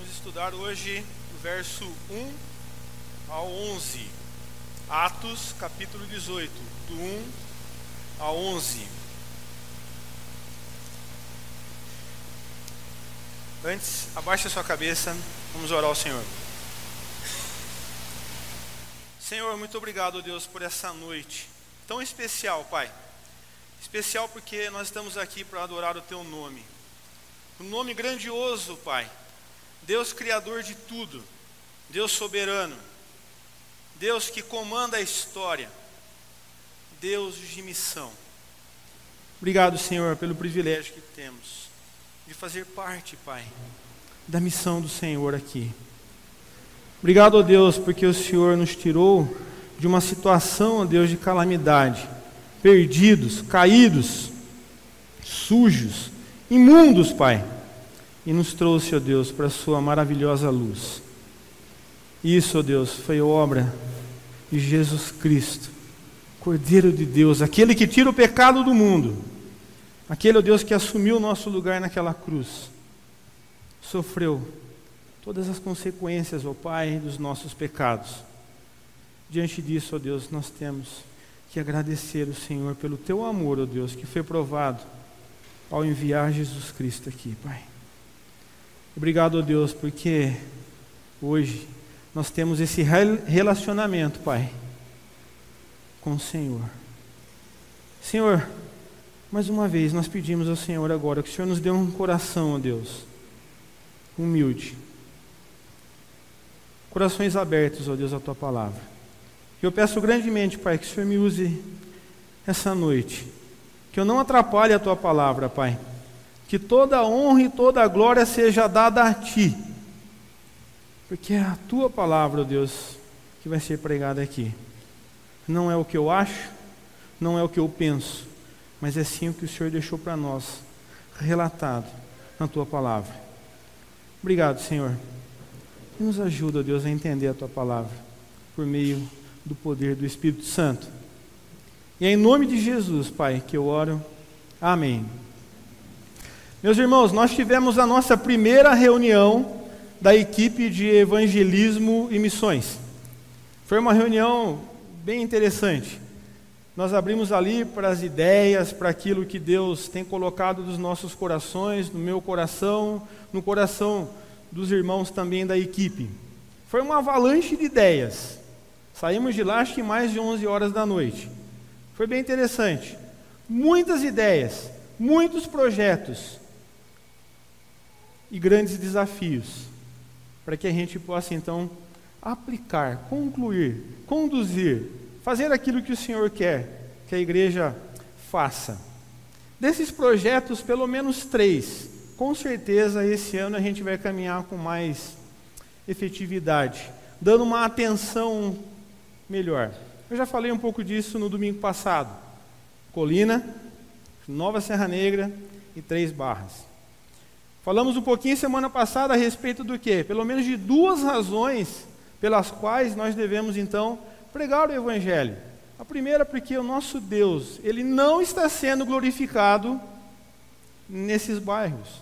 vamos estudar hoje o verso 1 ao 11. Atos, capítulo 18, do 1 ao 11. Antes, abaixe a sua cabeça, vamos orar ao Senhor. Senhor, muito obrigado, Deus, por essa noite tão especial, Pai. Especial porque nós estamos aqui para adorar o Teu nome. Um nome grandioso, Pai. Deus criador de tudo. Deus soberano. Deus que comanda a história. Deus de missão. Obrigado, Senhor, pelo privilégio que temos de fazer parte, Pai, da missão do Senhor aqui. Obrigado, ó Deus, porque o Senhor nos tirou de uma situação, ó Deus, de calamidade. Perdidos, caídos, sujos, imundos, Pai, e nos trouxe, ó Deus, para a sua maravilhosa luz. Isso, ó Deus, foi obra de Jesus Cristo, Cordeiro de Deus, aquele que tira o pecado do mundo, aquele, ó Deus, que assumiu o nosso lugar naquela cruz, sofreu todas as consequências, ó Pai, dos nossos pecados. Diante disso, ó Deus, nós temos que agradecer o Senhor pelo Teu amor, ó Deus, que foi provado ao enviar Jesus Cristo aqui, Pai. Obrigado, ó Deus, porque hoje nós temos esse relacionamento, Pai, com o Senhor. Senhor, mais uma vez nós pedimos ao Senhor agora que o Senhor nos dê um coração, ó Deus, humilde. Corações abertos, ó Deus, à Tua palavra. Eu peço grandemente, Pai, que o Senhor me use essa noite, que eu não atrapalhe a Tua palavra, Pai, que toda a honra e toda a glória seja dada a Ti, porque é a Tua palavra, ó Deus, que vai ser pregada aqui. Não é o que eu acho, não é o que eu penso, mas é sim o que o Senhor deixou para nós, relatado na Tua palavra. Obrigado, Senhor. E nos ajuda, ó Deus, a entender a Tua palavra, por meio do poder do Espírito Santo. E é em nome de Jesus, Pai, que eu oro. Amém. Meus irmãos, nós tivemos a nossa primeira reunião da equipe de evangelismo e missões. Foi uma reunião bem interessante. Nós abrimos ali para as ideias, para aquilo que Deus tem colocado nos nossos corações, no meu coração, no coração dos irmãos também da equipe. Foi uma avalanche de ideias. Saímos de lá, acho que mais de 11 horas da noite. Foi bem interessante. Muitas ideias, muitos projetos e grandes desafios, para que a gente possa então aplicar, concluir, conduzir, fazer aquilo que o Senhor quer que a igreja faça. Desses projetos, pelo menos 3, com certeza esse ano a gente vai caminhar com mais efetividade, dando uma atenção melhor. Eu já falei um pouco disso no domingo passado. Colina, Nova Serra Negra e 3 Barras. Falamos um pouquinho semana passada a respeito do quê? Pelo menos de 2 razões pelas quais nós devemos então pregar o Evangelho. A primeira, porque o nosso Deus, Ele não está sendo glorificado nesses bairros.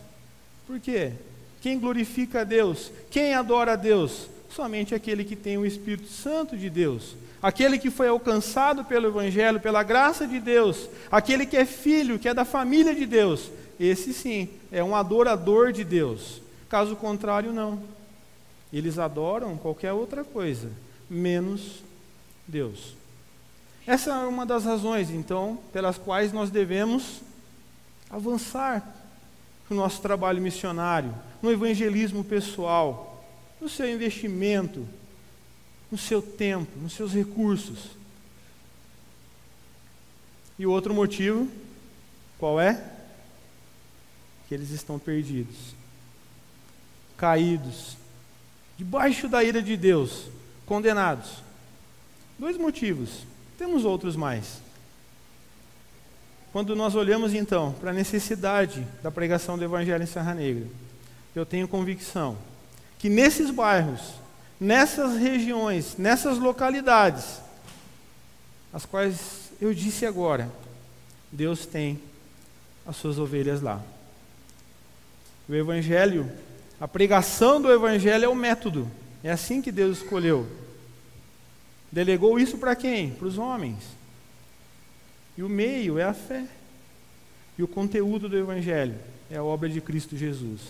Por quê? Quem glorifica a Deus? Quem adora a Deus? Somente aquele que tem o Espírito Santo de Deus, aquele que foi alcançado pelo Evangelho, pela graça de Deus, aquele que é filho, que é da família de Deus, esse sim, é um adorador de Deus. Caso contrário, não. Eles adoram qualquer outra coisa, menos Deus. Essa é uma das razões, então, pelas quais nós devemos avançar no nosso trabalho missionário, no evangelismo pessoal, no seu investimento, no seu tempo, nos seus recursos. E o outro motivo, qual é? Que eles estão perdidos, caídos, debaixo da ira de Deus, condenados. 2 motivos, temos outros mais. Quando nós olhamos então para a necessidade da pregação do Evangelho em Serra Negra, eu tenho convicção que nesses bairros, nessas regiões, nessas localidades, as quais eu disse agora, Deus tem as suas ovelhas lá. O Evangelho A pregação do Evangelho é o método. É assim que Deus escolheu. Delegou isso para quem? Para os homens. E o meio é a fé. E o conteúdo do Evangelho é a obra de Cristo Jesus.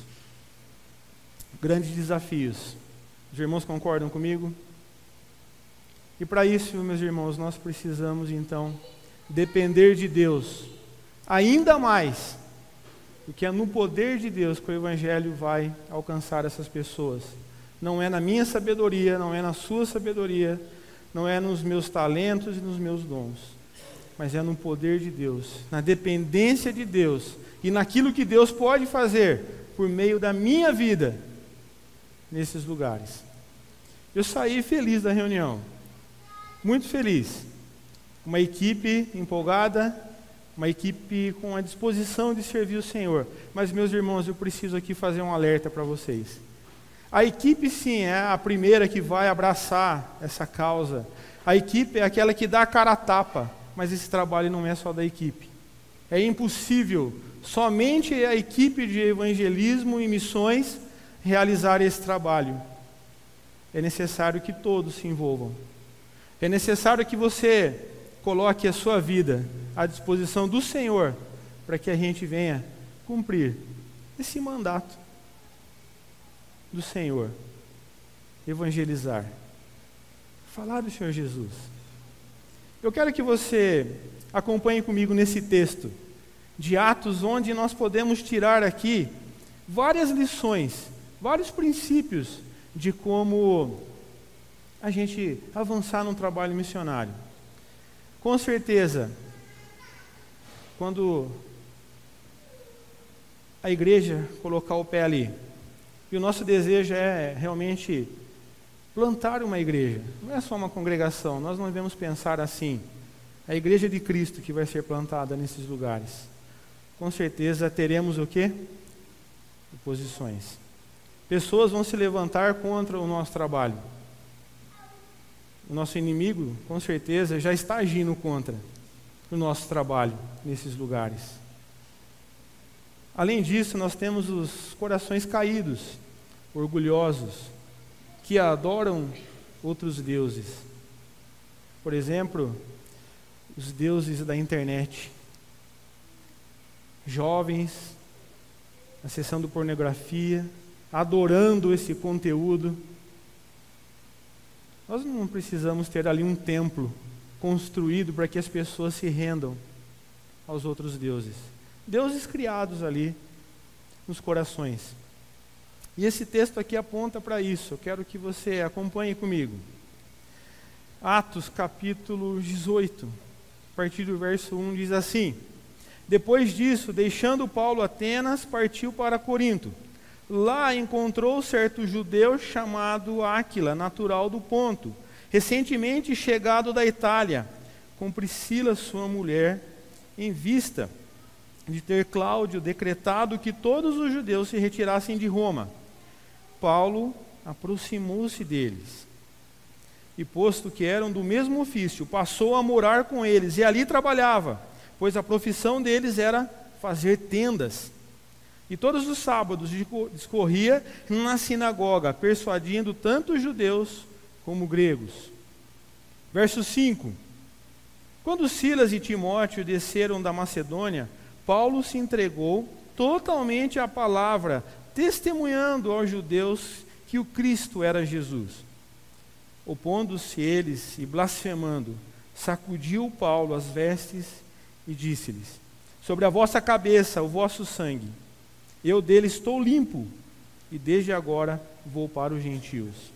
Grandes desafios. Os irmãos concordam comigo? E para isso, meus irmãos, nós precisamos então depender de Deus ainda mais, porque é no poder de Deus que o Evangelho vai alcançar essas pessoas. Não é na minha sabedoria, não é na sua sabedoria, não é nos meus talentos e nos meus dons, mas é no poder de Deus, na dependência de Deus e naquilo que Deus pode fazer por meio da minha vida nesses lugares. Eu saí feliz da reunião, muito feliz, uma equipe empolgada, uma equipe com a disposição de servir o Senhor. Mas, meus irmãos, eu preciso aqui fazer um alerta para vocês. A equipe, sim, é a primeira que vai abraçar essa causa. A equipe é aquela que dá a cara a tapa, mas esse trabalho não é só da equipe. É impossível somente a equipe de evangelismo e missões realizar esse trabalho. É necessário que todos se envolvam. É necessário que você coloque a sua vida à disposição do Senhor, para que a gente venha cumprir esse mandato do Senhor, evangelizar, falar do Senhor Jesus. Eu quero que você acompanhe comigo nesse texto de Atos, onde nós podemos tirar aqui várias lições, vários princípios de como a gente avançar num trabalho missionário. Com certeza, quando a igreja colocar o pé ali, e o nosso desejo é realmente plantar uma igreja, não é só uma congregação, nós não devemos pensar assim, a igreja de Cristo que vai ser plantada nesses lugares. Com certeza teremos o quê? Oposições. Pessoas vão se levantar contra o nosso trabalho. O nosso inimigo, com certeza, já está agindo contra o nosso trabalho nesses lugares. Além disso, nós temos os corações caídos, orgulhosos, que adoram outros deuses. Por exemplo, os deuses da internet. Jovens acessando pornografia, adorando esse conteúdo. Nós não precisamos ter ali um templo construído para que as pessoas se rendam aos outros deuses. Deuses criados ali nos corações. E esse texto aqui aponta para isso. Eu quero que você acompanhe comigo. Atos capítulo 18, a partir do verso 1, diz assim: Depois disso, deixando Paulo Atenas, partiu para Corinto. Lá encontrou certo judeu chamado Áquila, natural do Ponto, recentemente chegado da Itália, com Priscila, sua mulher, em vista de ter Cláudio decretado que todos os judeus se retirassem de Roma. Paulo aproximou-se deles, e posto que eram do mesmo ofício, passou a morar com eles, e ali trabalhava, pois a profissão deles era fazer tendas. E todos os sábados discorria na sinagoga, persuadindo tanto judeus como gregos. Verso 5. Quando Silas e Timóteo desceram da Macedônia, Paulo se entregou totalmente à palavra, testemunhando aos judeus que o Cristo era Jesus. Opondo-se eles e blasfemando, sacudiu Paulo as vestes e disse-lhes: Sobre a vossa cabeça o vosso sangue. Eu dele estou limpo, e desde agora vou para os gentios.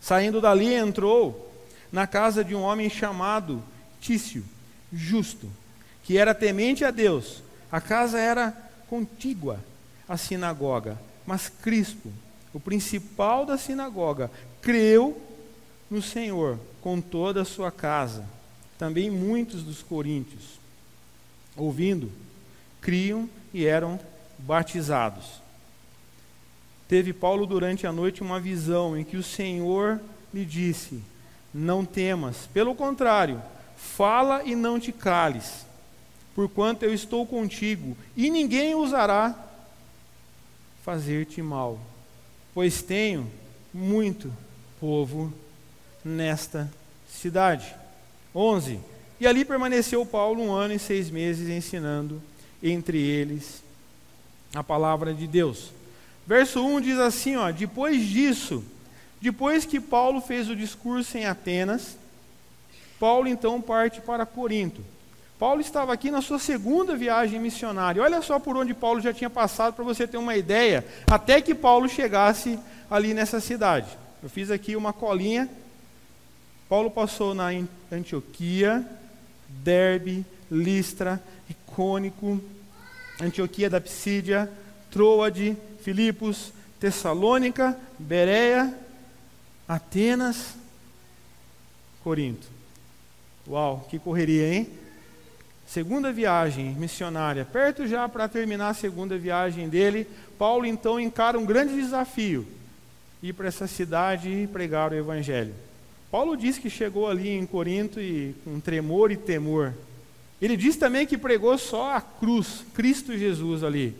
Saindo dali, entrou na casa de um homem chamado Tício, justo, que era temente a Deus. A casa era contígua à sinagoga, mas Crispo, o principal da sinagoga, creu no Senhor com toda a sua casa. Também muitos dos coríntios, ouvindo, criam e eram batizados. Teve Paulo durante a noite uma visão em que o Senhor lhe disse: Não temas, pelo contrário, fala e não te cales, porquanto eu estou contigo, e ninguém ousará fazer-te mal, pois tenho muito povo nesta cidade. 11. E ali permaneceu Paulo 1 ano e 6 meses, ensinando entre eles a palavra de Deus. Verso 1 diz assim, depois disso, depois que Paulo fez o discurso em Atenas, Paulo então parte para Corinto. Paulo estava aqui na sua segunda viagem missionária. Olha só por onde Paulo já tinha passado, para você ter uma ideia, até que Paulo chegasse ali nessa cidade. Eu fiz aqui uma colinha. Paulo passou na Antioquia, Derbe, Listra, Icônico, Antioquia da Psídia, Troade, Filipos, Tessalônica, Bereia, Atenas, Corinto. Uau, que correria, hein? Segunda viagem missionária, perto já para terminar a segunda viagem dele, Paulo então encara um grande desafio, ir para essa cidade e pregar o evangelho. Paulo diz que chegou ali em Corinto e com tremor e temor. Ele diz também que pregou só a cruz, Cristo Jesus ali.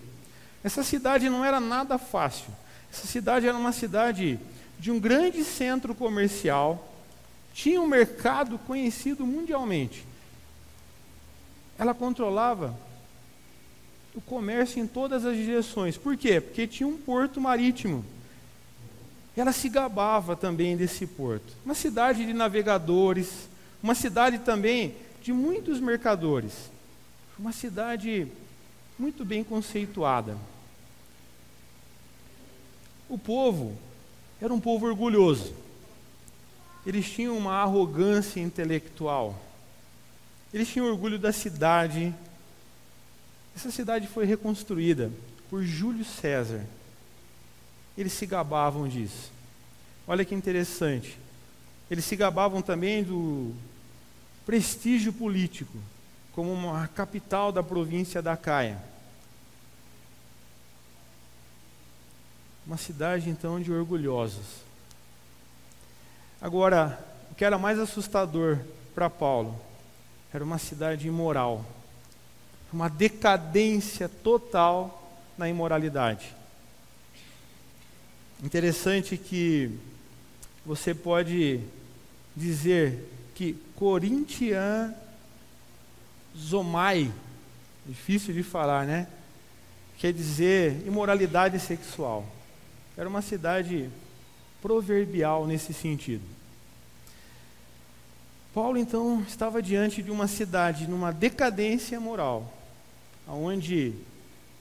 Essa cidade não era nada fácil. Essa cidade era uma cidade de um grande centro comercial, tinha um mercado conhecido mundialmente. Ela controlava o comércio em todas as direções. Por quê? Porque tinha um porto marítimo. Ela se gabava também desse porto. Uma cidade de navegadores, uma cidade também de muitos mercadores. Uma cidade muito bem conceituada. O povo era um povo orgulhoso. Eles tinham uma arrogância intelectual. Eles tinham orgulho da cidade. Essa cidade foi reconstruída por Júlio César. Eles se gabavam disso. Olha que interessante. Eles se gabavam também do prestígio político, como uma capital da província da Acaia. Uma cidade, então, de orgulhosos. Agora, o que era mais assustador para Paulo era uma cidade imoral, uma decadência total na imoralidade. Interessante que você pode dizer que Corintianzomai, difícil de falar, né? Quer dizer imoralidade sexual. Era uma cidade proverbial nesse sentido. Paulo então estava diante de uma cidade numa decadência moral, onde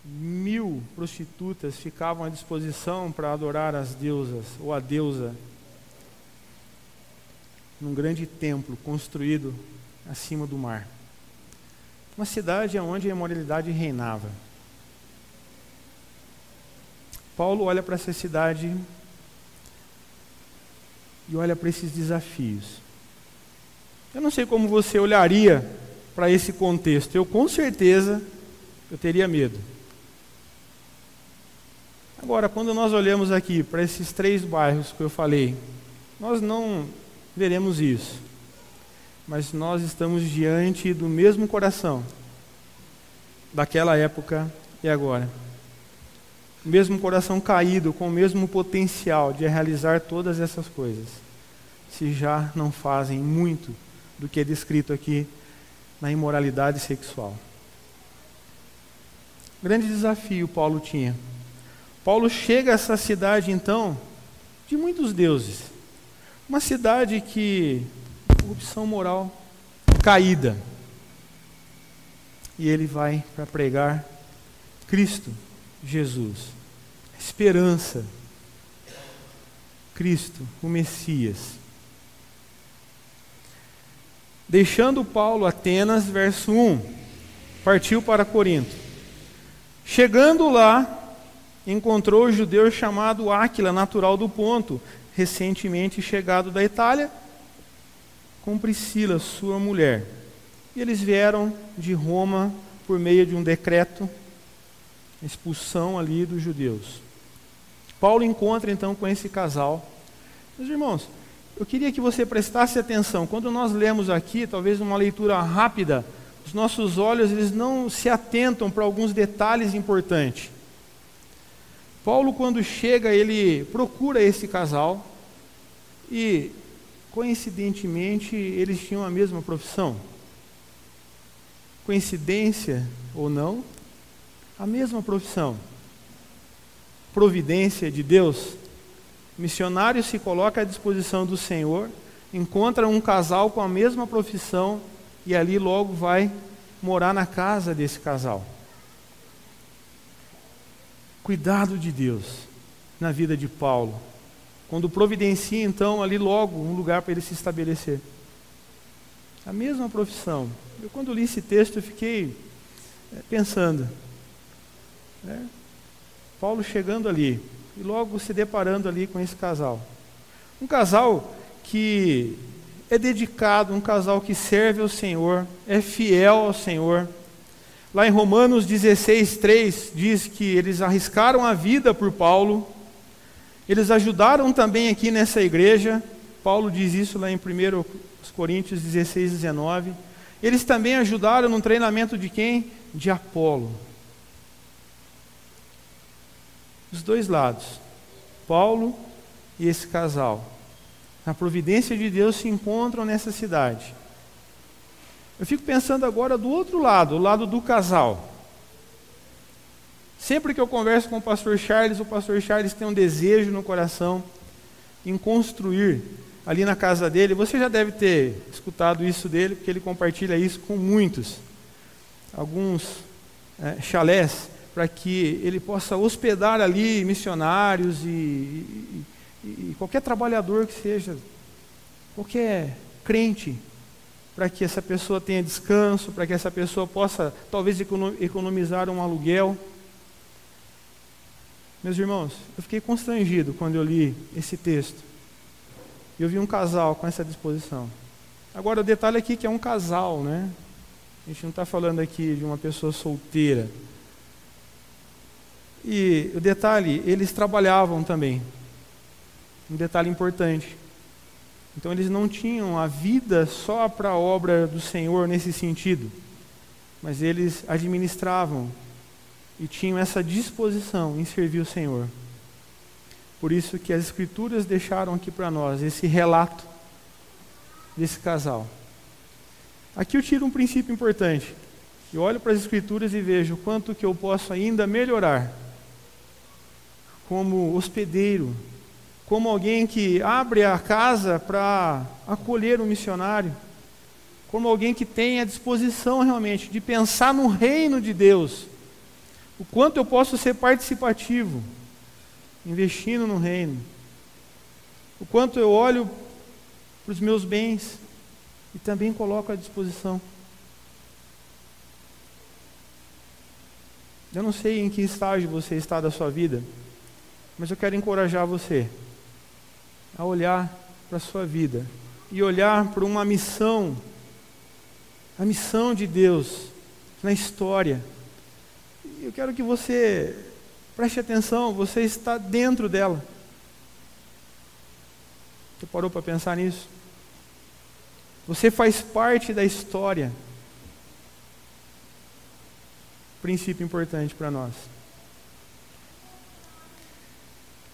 1000 prostitutas ficavam à disposição para adorar as deusas ou a deusa num grande templo construído acima do mar. Uma cidade onde a imoralidade reinava. Paulo olha para essa cidade e olha para esses desafios. Eu não sei como você olharia para esse contexto. Eu, com certeza, eu teria medo. Agora, quando nós olhamos aqui para esses 3 bairros que eu falei, nós não veremos isso. Mas nós estamos diante do mesmo coração daquela época e agora. O mesmo coração caído, com o mesmo potencial de realizar todas essas coisas, se já não fazem muito do que é descrito aqui na imoralidade sexual. Grande desafio Paulo tinha. Paulo chega a essa cidade, então, de muitos deuses. Uma cidade que, corrupção moral caída. E ele vai para pregar Cristo Jesus, a esperança, Cristo, o Messias. Deixando Paulo Atenas, verso 1, partiu para Corinto. Chegando lá, encontrou o judeu chamado Áquila, natural do Ponto, recentemente chegado da Itália, com Priscila, sua mulher. E eles vieram de Roma por meio de um decreto, expulsão ali dos judeus. Paulo encontra então com esse casal. Meus irmãos, eu queria que você prestasse atenção. Quando nós lemos aqui, talvez numa leitura rápida, os nossos olhos eles não se atentam para alguns detalhes importantes. Paulo, quando chega, ele procura esse casal e, coincidentemente, eles tinham a mesma profissão. Coincidência ou não, a mesma profissão. Providência de Deus. O missionário se coloca à disposição do Senhor, encontra um casal com a mesma profissão e ali logo vai morar na casa desse casal. Cuidado de Deus na vida de Paulo, quando providencia então ali logo um lugar para ele se estabelecer. A mesma profissão. Eu quando li esse texto eu fiquei pensando, Paulo chegando ali e logo se deparando ali com esse casal. Um casal que é dedicado, um casal que serve ao Senhor, é fiel ao Senhor. Lá em Romanos 16:3 diz que eles arriscaram a vida por Paulo, eles ajudaram também aqui nessa igreja. Paulo diz isso lá em 1 Coríntios 16:19. Eles também ajudaram no treinamento de quem? De Apolo. Os dois lados, Paulo e esse casal, na providência de Deus, se encontram nessa cidade. Eu fico pensando agora do outro lado, o lado do casal. Sempre que eu converso com o pastor Charles tem um desejo no coração em construir ali na casa dele. Você já deve ter escutado isso dele, porque ele compartilha isso com muitos. Alguns chalés, para que ele possa hospedar ali missionários e qualquer trabalhador que seja, qualquer crente, para que essa pessoa tenha descanso, para que essa pessoa possa talvez economizar um aluguel. Meus irmãos, eu fiquei constrangido quando eu li esse texto. Eu vi um casal com essa disposição. Agora o detalhe aqui é que é um casal, né? A gente não está falando aqui de uma pessoa solteira. E o detalhe, eles trabalhavam também. Um detalhe importante. Então eles não tinham a vida só para a obra do Senhor nesse sentido, mas eles administravam e tinham essa disposição em servir o Senhor. Por isso que as Escrituras deixaram aqui para nós esse relato desse casal. Aqui eu tiro um princípio importante. Eu olho para as Escrituras e vejo o quanto que eu posso ainda melhorar como hospedeiro, como alguém que abre a casa para acolher um missionário, como alguém que tem a disposição realmente de pensar no reino de Deus, o quanto eu posso ser participativo, investindo no reino, o quanto eu olho para os meus bens e também coloco à disposição. Eu não sei em que estágio você está da sua vida, mas eu quero encorajar você a olhar para a sua vida e olhar para uma missão, a missão de Deus na história. Eu quero que você preste atenção, você está dentro dela. Você parou para pensar nisso? Você faz parte da história. Princípio importante para nós.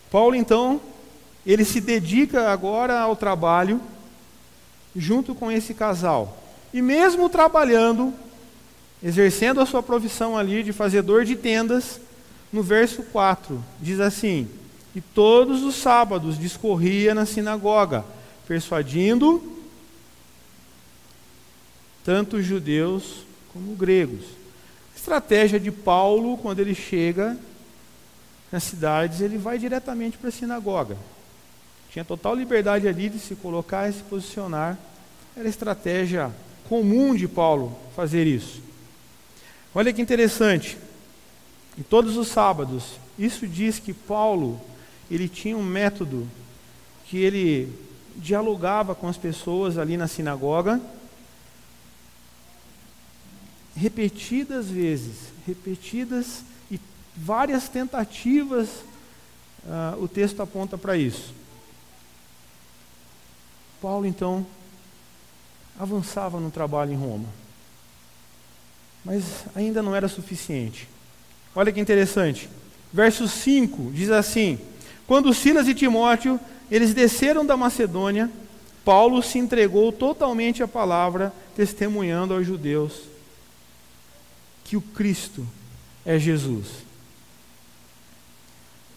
Paulo, então, ele se dedica agora ao trabalho junto com esse casal. E mesmo trabalhando, exercendo a sua profissão ali de fazedor de tendas, no verso 4, diz assim: e todos os sábados discorria na sinagoga, persuadindo tanto os judeus como os gregos. A estratégia de Paulo, quando ele chega nas cidades, ele vai diretamente para a sinagoga. Tinha total liberdade ali de se colocar e se posicionar. Era a estratégia comum de Paulo fazer isso. Olha que interessante. E todos os sábados, isso diz que Paulo, ele tinha um método que ele dialogava com as pessoas ali na sinagoga, repetidas vezes, repetidas e várias tentativas, o texto aponta para isso. Paulo, então, avançava no trabalho em Roma. Mas ainda não era suficiente. Olha que interessante. verso 5, diz assim: quando Silas e Timóteo, eles desceram da Macedônia, Paulo se entregou totalmente à palavra, testemunhando aos judeus que o Cristo é Jesus.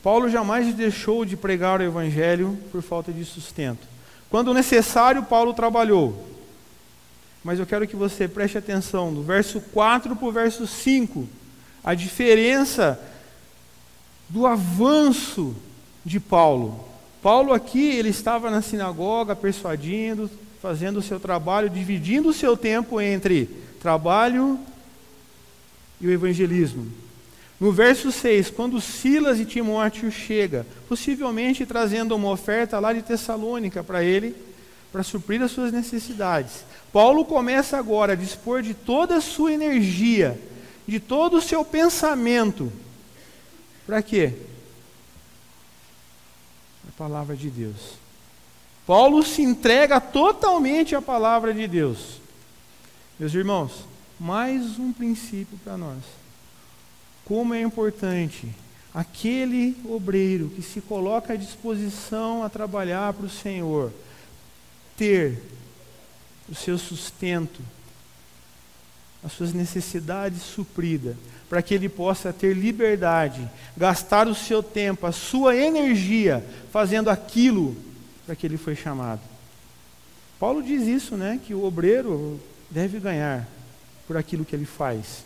Paulo jamais deixou de pregar o evangelho por falta de sustento. Quando necessário, Paulo trabalhou. Mas eu quero que você preste atenção do verso 4 para o verso 5, a diferença do avanço de Paulo. Paulo aqui, ele estava na sinagoga persuadindo, fazendo o seu trabalho, dividindo o seu tempo entre trabalho e o evangelismo. No verso 6, quando Silas e Timóteo chegam, possivelmente trazendo uma oferta lá de Tessalônica para ele, para suprir as suas necessidades, Paulo começa agora a dispor de toda a sua energia, de todo o seu pensamento. Para quê? A palavra de Deus. Paulo se entrega totalmente à palavra de Deus. Meus irmãos, mais um princípio para nós. Como é importante aquele obreiro que se coloca à disposição a trabalhar para o Senhor, ter o seu sustento, as suas necessidades supridas, para que ele possa ter liberdade, gastar o seu tempo, a sua energia, fazendo aquilo para que ele foi chamado. Paulo diz isso, né? Que o obreiro deve ganhar por aquilo que ele faz.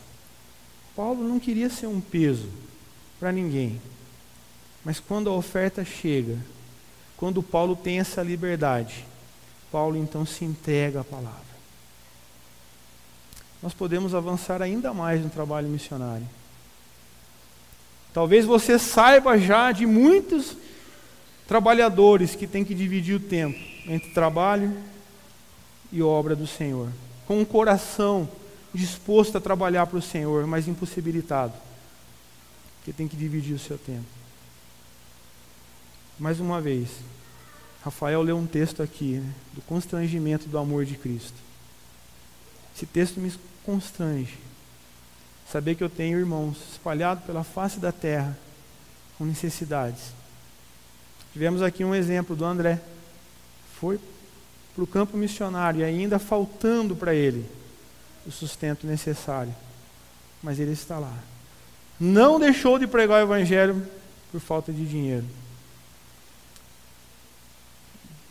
Paulo não queria ser um peso para ninguém. Mas quando a oferta chega, quando Paulo tem essa liberdade, Paulo então se entrega à palavra. Nós podemos avançar ainda mais no trabalho missionário. Talvez você saiba já de muitos trabalhadores que têm que dividir o tempo entre trabalho e obra do Senhor, com um coração disposto a trabalhar para o Senhor, mas impossibilitado, que tem que dividir o seu tempo. Mais uma vez, Rafael leu um texto aqui, né, do constrangimento do amor de Cristo. Esse texto me constrange. Saber que eu tenho irmãos espalhados pela face da terra, com necessidades. Tivemos aqui um exemplo do André. Foi para o campo missionário e ainda faltando para ele o sustento necessário. Mas ele está lá. Não deixou de pregar o evangelho por falta de dinheiro.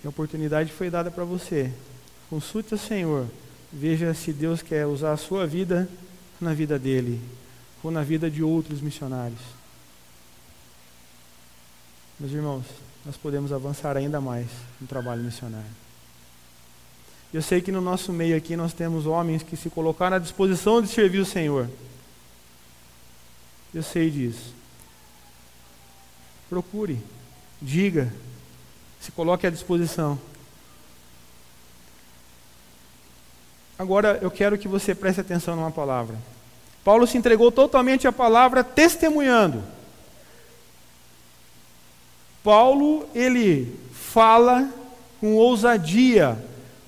E a oportunidade foi dada para você. Consulte o Senhor. Veja se Deus quer usar a sua vida na vida dele, ou na vida de outros missionários. Meus irmãos, nós podemos avançar ainda mais no trabalho missionário. Eu sei que no nosso meio aqui nós temos homens que se colocaram à disposição de servir o Senhor. Eu sei disso. Procure, diga, se coloque à disposição. Agora eu quero que você preste atenção numa palavra. Paulo se entregou totalmente à palavra, testemunhando. Paulo, ele fala com ousadia,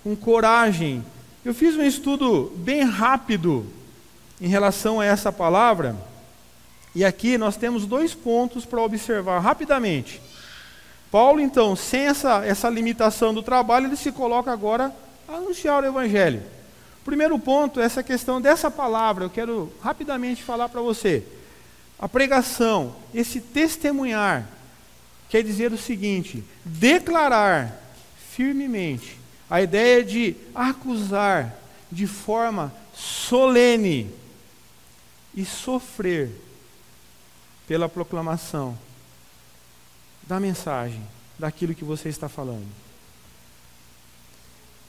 com coragem. Eu fiz um estudo bem rápido em relação a essa palavra, e aqui nós temos 2 pontos para observar rapidamente. Paulo, então, sem essa limitação do trabalho, ele se coloca agora a anunciar o evangelho. Primeiro ponto é essa questão dessa palavra. Eu quero rapidamente falar para você. A pregação, esse testemunhar, quer dizer o seguinte: declarar firmemente. A ideia de acusar de forma solene e sofrer pela proclamação da mensagem, daquilo que você está falando.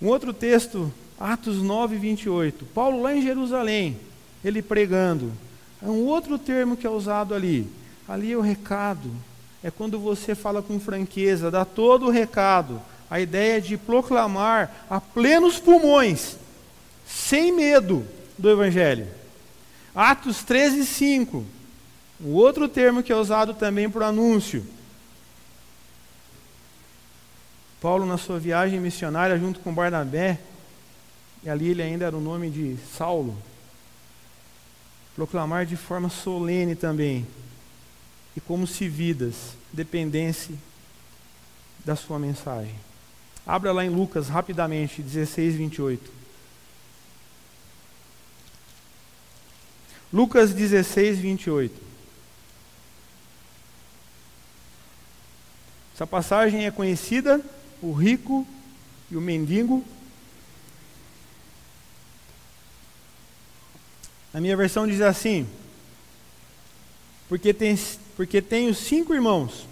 Um outro texto, Atos 9, 28. Paulo lá em Jerusalém, ele pregando. É um outro termo que é usado ali. Ali é o recado. É quando você fala com franqueza, dá todo o recado. A ideia de proclamar a plenos pulmões, sem medo do Evangelho. Atos 13, 5. O outro termo que é usado também para o anúncio. Paulo, na sua viagem missionária, junto com Barnabé, e ali ele ainda era o nome de Saulo, proclamar de forma solene também. e como se vidas dependessem da sua mensagem. Abra lá em Lucas rapidamente, 16, 28. Lucas 16, 28. Essa passagem é conhecida, o rico e o mendigo. A minha versão diz assim: porque tenho 5 irmãos,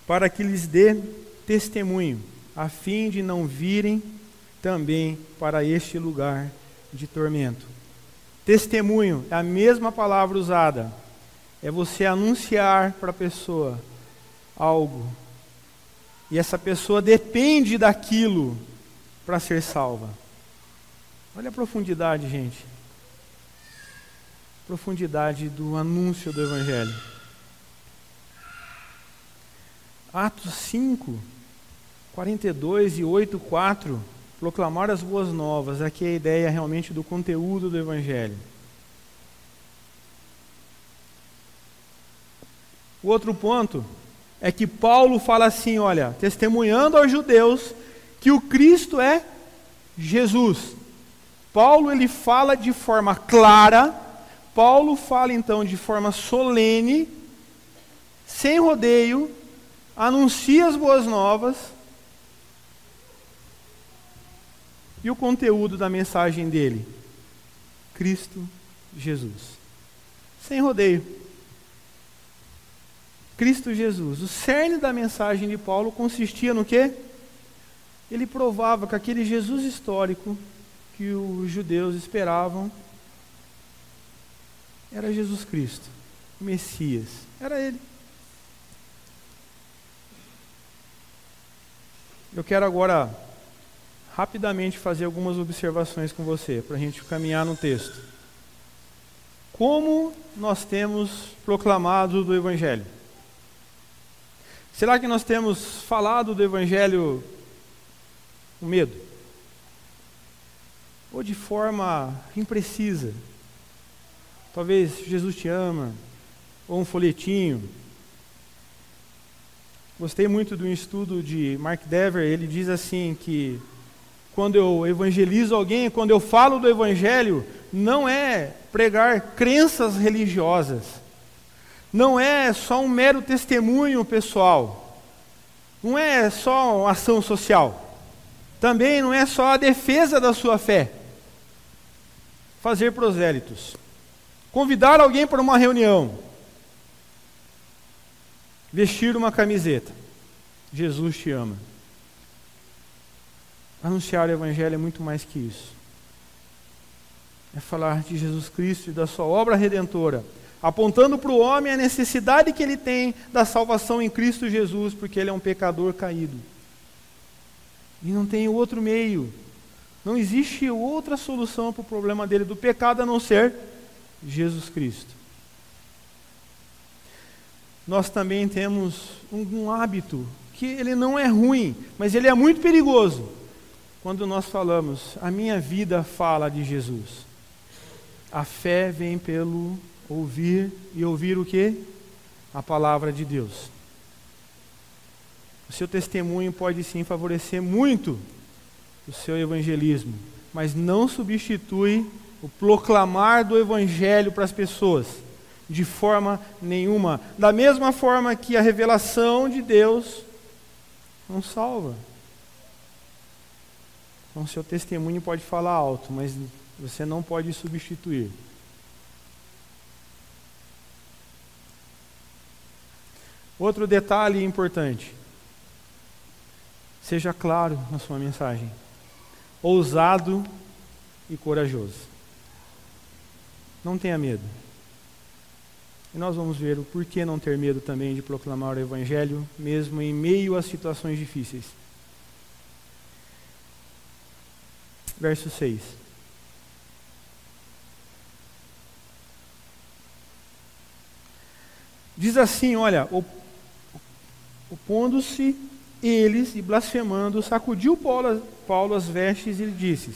para que lhes dê testemunho, a fim de não virem também para este lugar de tormento. Testemunho é a mesma palavra usada. É você anunciar para a pessoa algo. E essa pessoa depende daquilo para ser salva. Olha a profundidade, gente. Profundidade do anúncio do Evangelho. Atos 5, 42 e 8, 4, proclamar as boas novas. Aqui é a ideia realmente do conteúdo do Evangelho. O outro ponto é que Paulo fala assim, olha, testemunhando aos judeus que o Cristo é Jesus. Paulo, ele fala de forma clara, Paulo fala então de forma solene, sem rodeio, anuncia as boas novas, e o conteúdo da mensagem dele? Cristo Jesus. Sem rodeio. Cristo Jesus. O cerne da mensagem de Paulo consistia no quê? Ele provava que aquele Jesus histórico que os judeus esperavam era Jesus Cristo, o Messias. Era Ele. Eu quero agora rapidamente fazer algumas observações com você, para a gente caminhar no texto. Como nós temos proclamado do Evangelho? Será que nós temos falado do Evangelho com medo? Ou de forma imprecisa? Talvez Jesus te ama, ou um folhetinho. Gostei muito do estudo de Mark Dever. Ele diz assim que quando eu evangelizo alguém, quando eu falo do Evangelho, não é pregar crenças religiosas, não é só um mero testemunho pessoal, não é só uma ação social, também não é só a defesa da sua fé. Fazer prosélitos, convidar alguém para uma reunião, vestir uma camiseta, Jesus te ama. Anunciar o Evangelho é muito mais que isso. É falar de Jesus Cristo e da sua obra redentora, apontando para o homem a necessidade que ele tem da salvação em Cristo Jesus, porque ele é um pecador caído. E não tem outro meio. Não existe outra solução para o problema dele do pecado a não ser Jesus Cristo. Nós também temos um hábito que ele não é ruim, mas ele é muito perigoso. Quando nós falamos, a minha vida fala de Jesus. A fé vem pelo ouvir, e ouvir o quê? A palavra de Deus. O seu testemunho pode sim favorecer muito o seu evangelismo, mas não substitui o proclamar do Evangelho para as pessoas, de forma nenhuma. Da mesma forma que a revelação de Deus não salva. Então, seu testemunho pode falar alto, mas você não pode substituir. Outro detalhe importante. Seja claro na sua mensagem. Ousado e corajoso. Não tenha medo. E nós vamos ver o porquê não ter medo também de proclamar o Evangelho, mesmo em meio a situações difíceis. Verso 6. Diz assim, olha, opondo-se eles e blasfemando, sacudiu Paulo as vestes e lhe disse: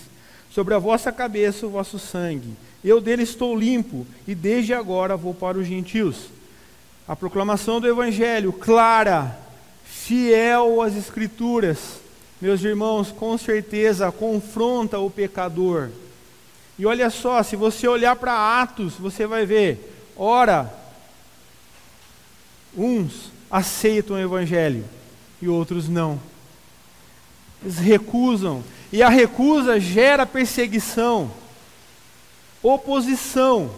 sobre a vossa cabeça o vosso sangue, eu dele estou limpo, e desde agora vou para os gentios. A proclamação do Evangelho, clara, fiel às Escrituras, meus irmãos, com certeza confronta o pecador. E olha só, se você olhar para Atos, você vai ver, ora, uns aceitam o Evangelho e outros não. Eles recusam, e a recusa gera perseguição, oposição.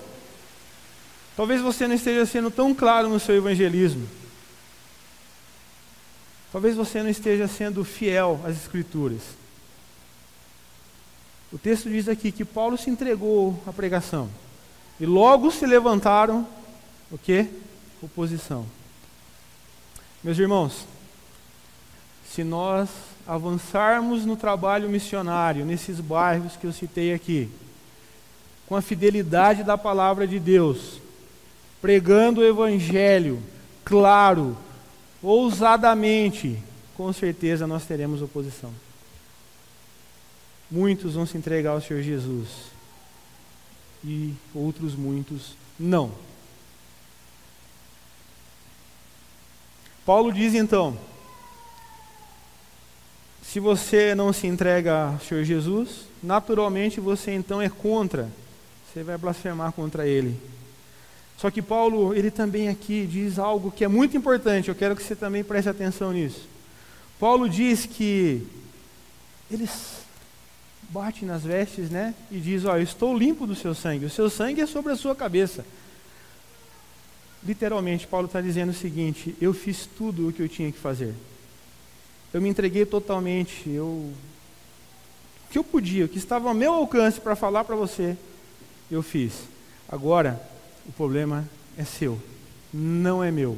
Talvez você não esteja sendo tão claro no seu evangelismo. Talvez você não esteja sendo fiel às Escrituras. O texto diz aqui que Paulo se entregou à pregação. E logo se levantaram, o quê? Oposição. Meus irmãos, se nós avançarmos no trabalho missionário, nesses bairros que eu citei aqui, com a fidelidade da palavra de Deus, pregando o Evangelho, claro, ousadamente, com certeza nós teremos oposição. Muitos vão se entregar ao Senhor Jesus, e outros muitos não. Paulo diz então, se você não se entrega ao Senhor Jesus, naturalmente você então é contra, você vai blasfemar contra Ele. Só que Paulo, ele também aqui diz algo que é muito importante, eu quero que você também preste atenção nisso. Paulo diz que eles batem nas vestes, né, e diz, ó, eu estou limpo do seu sangue, o seu sangue é sobre a sua cabeça. Literalmente, Paulo está dizendo o seguinte, eu fiz tudo o que eu tinha que fazer. Eu me entreguei totalmente, o que eu podia, o que estava ao meu alcance para falar para você, eu fiz. Agora, o problema é seu, não é meu.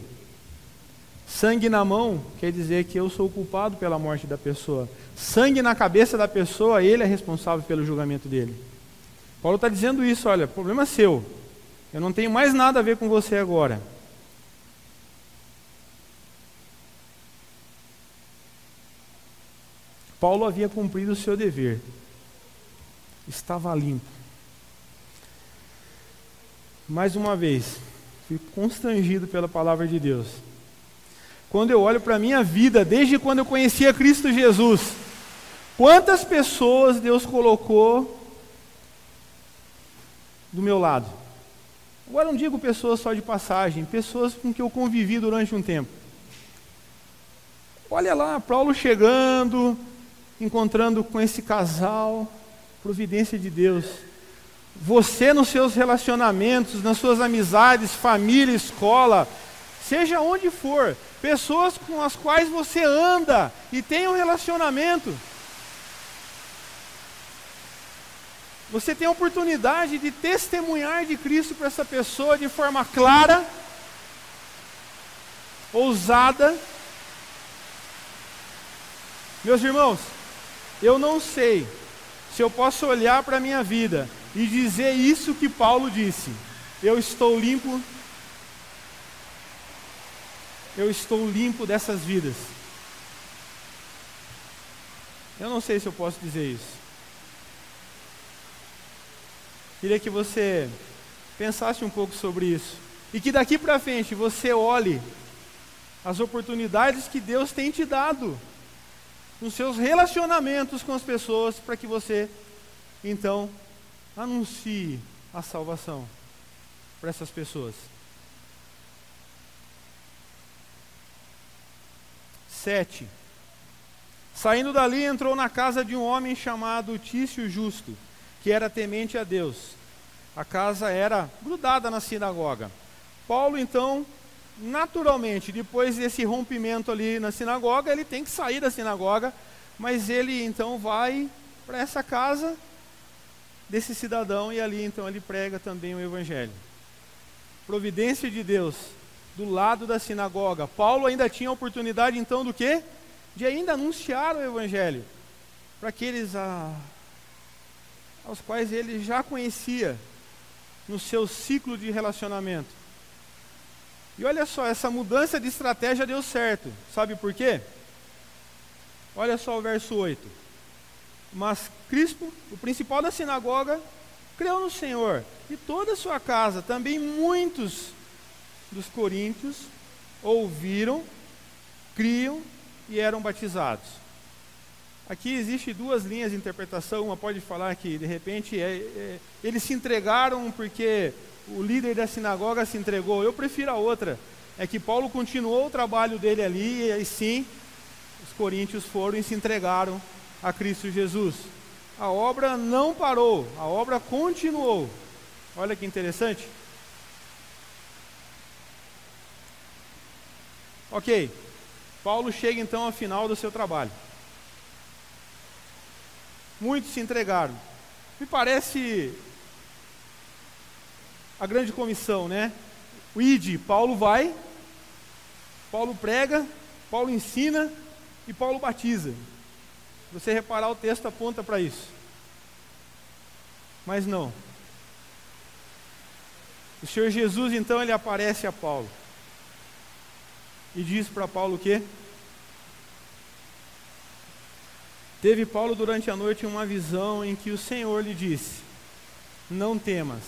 Sangue na mão quer dizer que eu sou o culpado pela morte da pessoa. Sangue na cabeça da pessoa, ele é responsável pelo julgamento dele. Paulo está dizendo isso, olha, o problema é seu. Eu não tenho mais nada a ver com você agora. Paulo havia cumprido o seu dever. Estava limpo. Mais uma vez, fico constrangido pela palavra de Deus. Quando eu olho para a minha vida, desde quando eu conhecia Cristo Jesus, quantas pessoas Deus colocou do meu lado? Agora não digo pessoas só de passagem, pessoas com que eu convivi durante um tempo. Olha lá, Paulo chegando, encontrando com esse casal, providência de Deus. Você nos seus relacionamentos, nas suas amizades, família, escola, seja onde for, pessoas com as quais você anda e tem um relacionamento. Você tem a oportunidade de testemunhar de Cristo para essa pessoa de forma clara, ousada. Meus irmãos, eu não sei se eu posso olhar para a minha vida e dizer isso que Paulo disse. Eu estou limpo dessas vidas. Eu não sei se eu posso dizer isso. Queria que você pensasse um pouco sobre isso. E que daqui para frente você olhe as oportunidades que Deus tem te dado nos seus relacionamentos com as pessoas, para que você, então, anuncie a salvação para essas pessoas. 7. Saindo dali, entrou na casa de um homem chamado Tício Justo, que era temente a Deus. A casa era grudada na sinagoga. Paulo, então, naturalmente, depois desse rompimento ali na sinagoga, ele tem que sair da sinagoga, mas ele então vai para essa casa desse cidadão e ali então ele prega também o evangelho. Providência de Deus, do lado da sinagoga. Paulo ainda tinha a oportunidade então do quê? De ainda anunciar o evangelho para aqueles aos quais ele já conhecia no seu ciclo de relacionamento. E olha só, essa mudança de estratégia deu certo. Sabe por quê? Olha só o verso 8. Mas Crispo, o principal da sinagoga, creu no Senhor, e toda a sua casa, também muitos dos coríntios ouviram, criam e eram batizados. Aqui existe duas linhas de interpretação. Uma pode falar que, de repente, eles se entregaram porque o líder da sinagoga se entregou. Eu prefiro a outra. É que Paulo continuou o trabalho dele ali, e aí sim, os coríntios foram e se entregaram a Cristo Jesus. A obra não parou, a obra continuou. Olha que interessante. Ok, Paulo chega então ao final do seu trabalho. Muitos se entregaram. Me parece a grande comissão, né? O ID, Paulo vai, Paulo prega, Paulo ensina e Paulo batiza. Se você reparar, o texto aponta para isso. Mas não. O Senhor Jesus, então, ele aparece a Paulo. E diz para Paulo o quê? Teve Paulo durante a noite uma visão em que o Senhor lhe disse: não temas.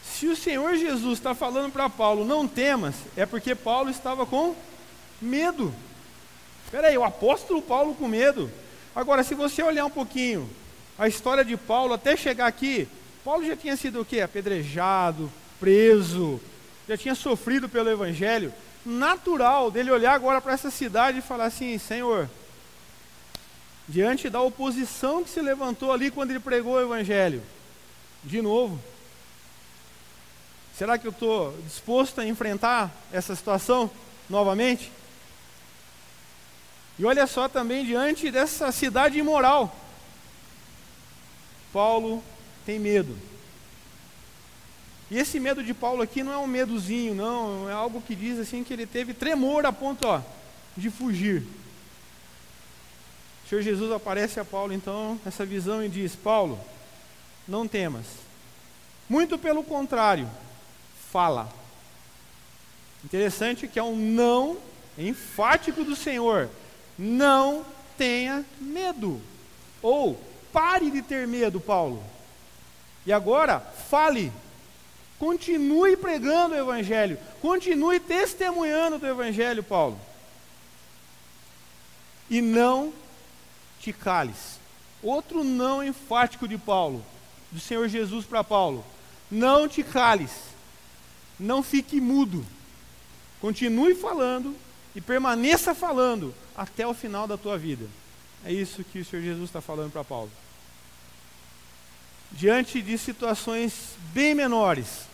Se o Senhor Jesus está falando para Paulo, não temas, é porque Paulo estava com medo. Espera aí, o apóstolo Paulo com medo. Agora, se você olhar um pouquinho a história de Paulo até chegar aqui, Paulo já tinha sido o quê? Apedrejado, preso, já tinha sofrido pelo Evangelho. Natural dele olhar agora para essa cidade e falar assim: Senhor, diante da oposição que se levantou ali quando ele pregou o Evangelho, de novo, será que eu estou disposto a enfrentar essa situação novamente? E olha só também, diante dessa cidade imoral, Paulo tem medo. E esse medo de Paulo aqui não é um medozinho, não, é algo que diz assim que ele teve tremor a ponto de fugir. O Senhor Jesus aparece a Paulo então nessa visão e diz: Paulo, não temas. Muito pelo contrário, fala. Interessante que é um não enfático do Senhor. Não tenha medo. Ou pare de ter medo, Paulo. E agora, fale. Continue pregando o Evangelho. Continue testemunhando do Evangelho, Paulo. E não te cales. Outro não enfático de Paulo, do Senhor Jesus para Paulo: não te cales, não fique mudo, continue falando e permaneça falando até o final da tua vida. É isso que o Senhor Jesus está falando para Paulo. Diante de situações bem menores,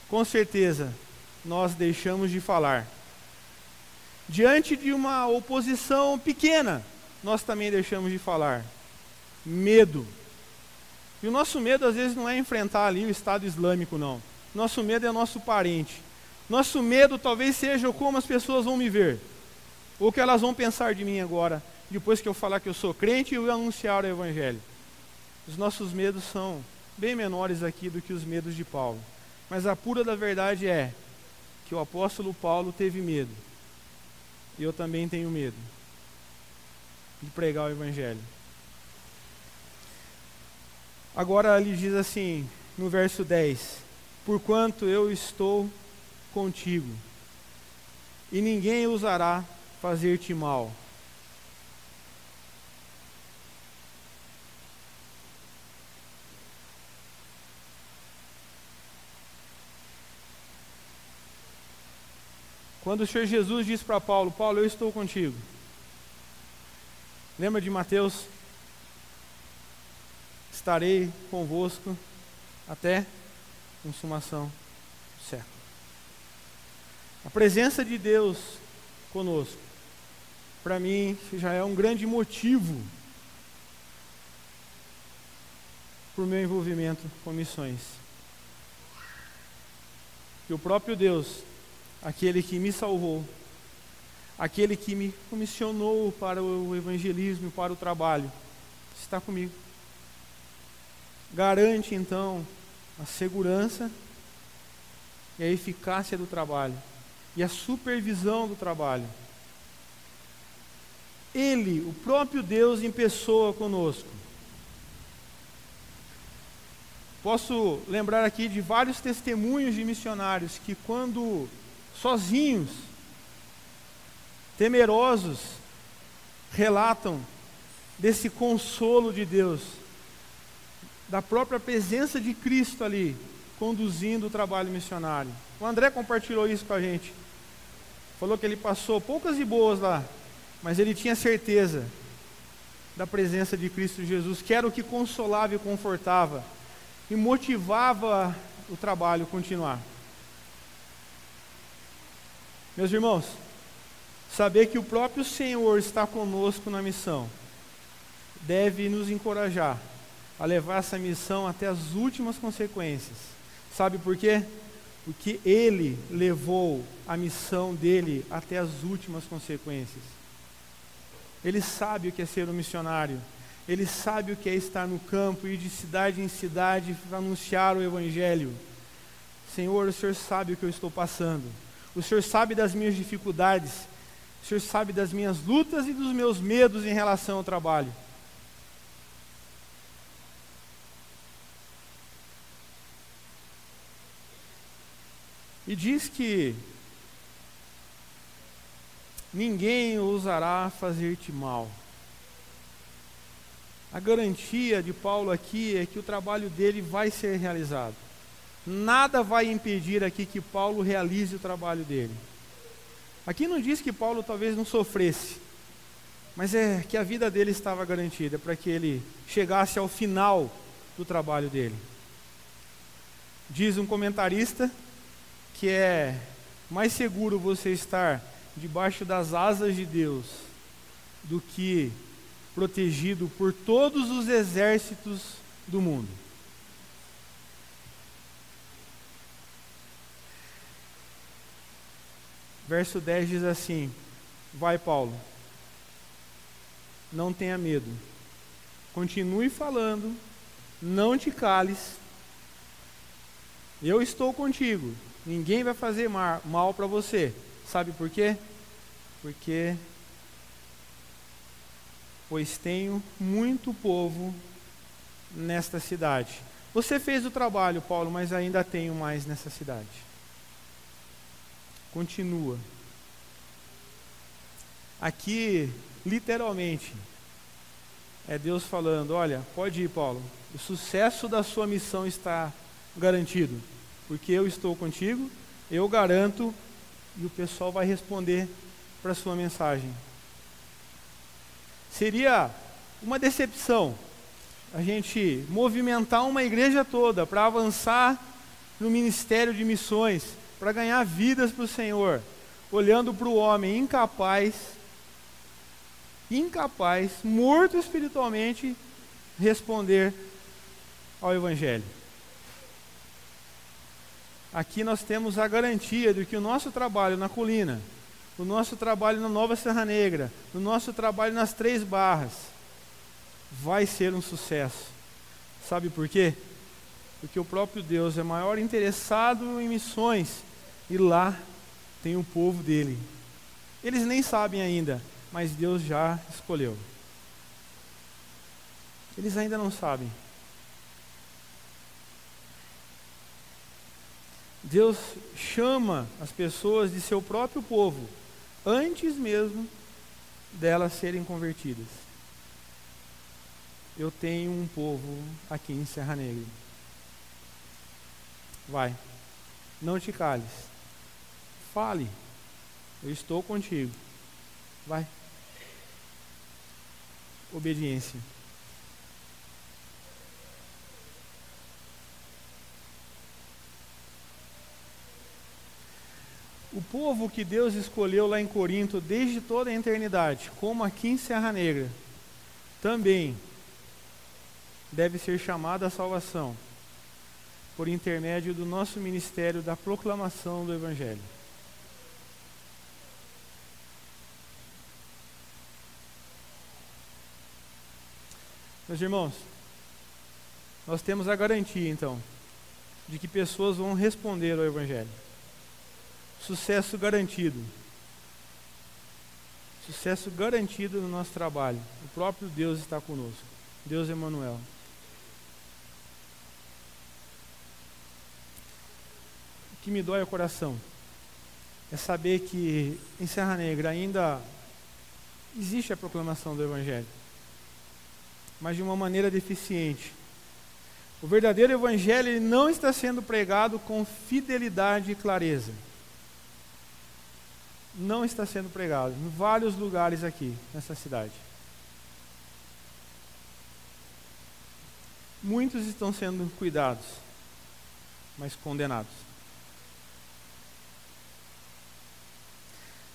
com certeza nós deixamos de falar. Diante de uma oposição pequena, nós também deixamos de falar. Medo. E o nosso medo às vezes não é enfrentar ali o Estado Islâmico, não. Nosso medo é nosso parente. Nosso medo talvez seja como as pessoas vão me ver, ou o que elas vão pensar de mim agora, depois que eu falar que eu sou crente e eu anunciar o Evangelho. Os nossos medos são bem menores aqui do que os medos de Paulo. Mas a pura da verdade é que o apóstolo Paulo teve medo. E eu também tenho medo de pregar o Evangelho. Agora ele diz assim, no verso 10: porquanto eu estou contigo, e ninguém ousará fazer-te mal. Quando o Senhor Jesus diz para Paulo: Paulo, eu estou contigo. Lembra de Mateus? Estarei convosco até a consumação do século. A presença de Deus conosco, para mim, já é um grande motivo para o meu envolvimento com missões. E o próprio Deus, aquele que me salvou, aquele que me comissionou para o evangelismo, para o trabalho, está comigo. Garante então a segurança e a eficácia do trabalho e a supervisão do trabalho. Ele, o próprio Deus em pessoa conosco. Posso lembrar aqui de vários testemunhos de missionários que, quando sozinhos, temerosos, relatam desse consolo de Deus, da própria presença de Cristo ali, conduzindo o trabalho missionário. O André compartilhou isso com a gente. Falou que ele passou poucas e boas lá, mas ele tinha certeza da presença de Cristo Jesus, que era o que consolava e confortava, e motivava o trabalho a continuar. Meus irmãos, saber que o próprio Senhor está conosco na missão deve nos encorajar a levar essa missão até as últimas consequências. Sabe por quê? Porque Ele levou a missão dele até as últimas consequências. Ele sabe o que é ser um missionário. Ele sabe o que é estar no campo e ir de cidade em cidade para anunciar o Evangelho. Senhor, o Senhor sabe o que eu estou passando. O Senhor sabe das minhas dificuldades. O Senhor sabe das minhas lutas e dos meus medos em relação ao trabalho. E diz que ninguém ousará fazer-te mal. A garantia de Paulo aqui é que o trabalho dele vai ser realizado. Nada vai impedir aqui que Paulo realize o trabalho dele. Aqui não diz que Paulo talvez não sofresse, mas é que a vida dele estava garantida para que ele chegasse ao final do trabalho dele. Diz um comentarista que é mais seguro você estar debaixo das asas de Deus do que protegido por todos os exércitos do mundo. Verso 10 diz assim: vai, Paulo, não tenha medo, continue falando, não te cales, eu estou contigo. Ninguém vai fazer mal para você. Sabe por quê? Pois tenho muito povo nesta cidade. Você fez o trabalho, Paulo, mas ainda tenho mais nessa cidade. Continua. Aqui, literalmente, é Deus falando: olha, pode ir, Paulo. O sucesso da sua missão está garantido. Porque eu estou contigo, eu garanto, e o pessoal vai responder para a sua mensagem. Seria uma decepção a gente movimentar uma igreja toda para avançar no ministério de missões, para ganhar vidas para o Senhor, olhando para o homem incapaz, morto espiritualmente, responder ao Evangelho. Aqui nós temos a garantia de que o nosso trabalho na colina, o nosso trabalho na Nova Serra Negra, o nosso trabalho nas Três Barras, vai ser um sucesso. Sabe por quê? Porque o próprio Deus é maior interessado em missões, e lá tem o povo dele. Eles nem sabem ainda, mas Deus já escolheu. Eles ainda não sabem. Deus chama as pessoas de seu próprio povo, antes mesmo delas serem convertidas. Eu tenho um povo aqui em Serra Negra. Vai, não te cales. Fale, eu estou contigo. Vai. Obediência. O povo que Deus escolheu lá em Corinto desde toda a eternidade, como aqui em Serra Negra, também deve ser chamado à salvação por intermédio do nosso ministério da proclamação do Evangelho. Meus irmãos, nós temos a garantia então de que pessoas vão responder ao Evangelho. Sucesso garantido. Sucesso garantido no nosso trabalho. O próprio Deus está conosco. Deus Emanuel. que me dói o coração é saber que em Serra Negra ainda existe a proclamação do Evangelho, mas de uma maneira deficiente. O verdadeiro Evangelho ele não está sendo pregado com fidelidade e clareza. Não está sendo pregado em vários lugares aqui nessa cidade. Muitos estão sendo cuidados, mas condenados.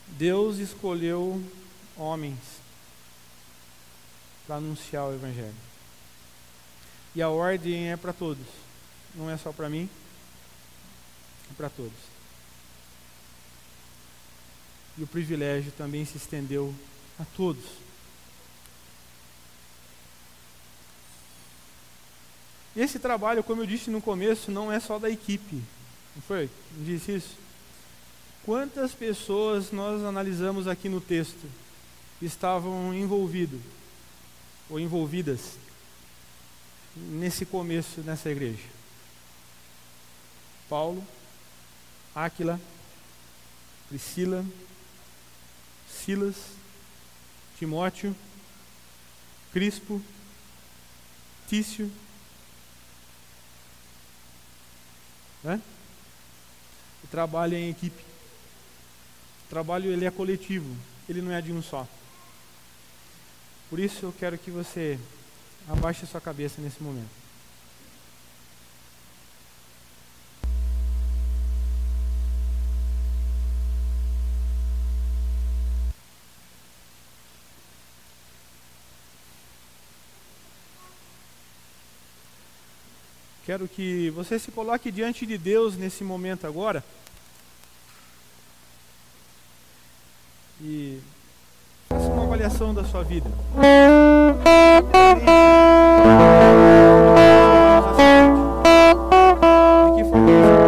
Deus escolheu homens para anunciar o Evangelho. E a ordem é para todos. Não é só para mim, é para todos. E o privilégio também se estendeu a todos. Esse trabalho, como eu disse no começo, não é só da equipe. Não foi? Não disse isso? Quantas pessoas nós analisamos aqui no texto estavam envolvidas ou envolvidas nesse começo, nessa igreja? Paulo, Áquila, Priscila, Silas, Timóteo, Crispo, Tício, né? O trabalho é em equipe. O trabalho ele é coletivo, ele não é de um só. Por isso eu quero que você abaixe a sua cabeça nesse momento. Quero que você se coloque diante de Deus nesse momento agora. E faça uma avaliação da sua vida. De que forma você